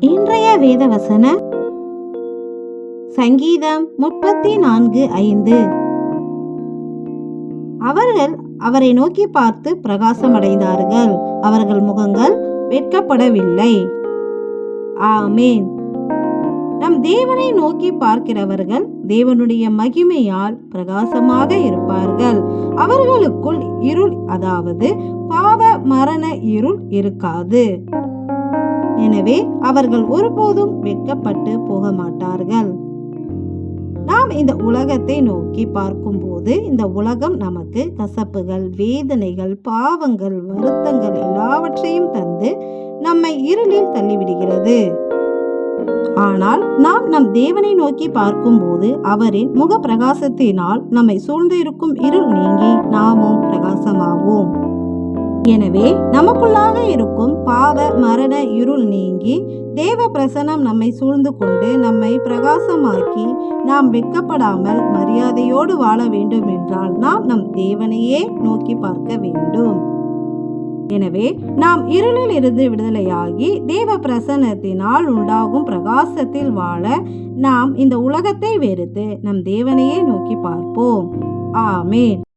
இன்றைய வேத வசன சங்கீதம் 34:5. அவர்கள் அவரை நோக்கி பார்த்து பிரகாசமடைந்தார்கள், அவர்கள் முகங்கள் வெட்கப்படவில்லை. ஆமேன். நம் தேவனை நோக்கி பார்க்கிறவர்கள் தேவனுடைய மகிமையால் பிரகாசமாக இருப்பார்கள். அவர்களுக்குள் இருள், அதாவது பாவ மரண இருள் இருக்காது. எனவே அவர்கள் ஒருபோதும் வெட்கப்பட்டு போக மாட்டார்கள். நாம் இந்த உலகத்தை நோக்கி பார்க்கும்போது இந்த உலகம் நமக்கு கசப்புகள், வேதனைகள், பாவங்கள், வருத்தங்கள் எல்லாவற்றையும் தந்து நம்மை இருளில் தள்ளிவிடுகிறது. ஆனால் நாம் நம் தேவனை நோக்கி பார்க்கும்போது அவரின் முக பிரகாசத்தினால் நம்மை சூழ்ந்து இருக்கும் இருள் நீங்கி நாமும் பிரகாசமாவோம். எனவே நமக்குள்ளாக இருக்கும் பாவ மரண இருள் நீங்கி தேவ பிரசன்னம் நம்மை சூழ்ந்து கொண்டு நம்மை பிரகாசமாக்கி நாம் வெட்கப்படாமல் மரியாதையோடு வாழ வேண்டும் என்றால் நாம் நம் தேவனையே நோக்கி பார்க்க வேண்டும். எனவே நாம் இருளில் இருந்து விடுதலையாகி தேவ பிரசன்னத்தினால் உண்டாகும் பிரகாசத்தில் வாழ நாம் இந்த உலகத்தை வெறுத்து நம் தேவனையே நோக்கி பார்ப்போம். ஆமேன்.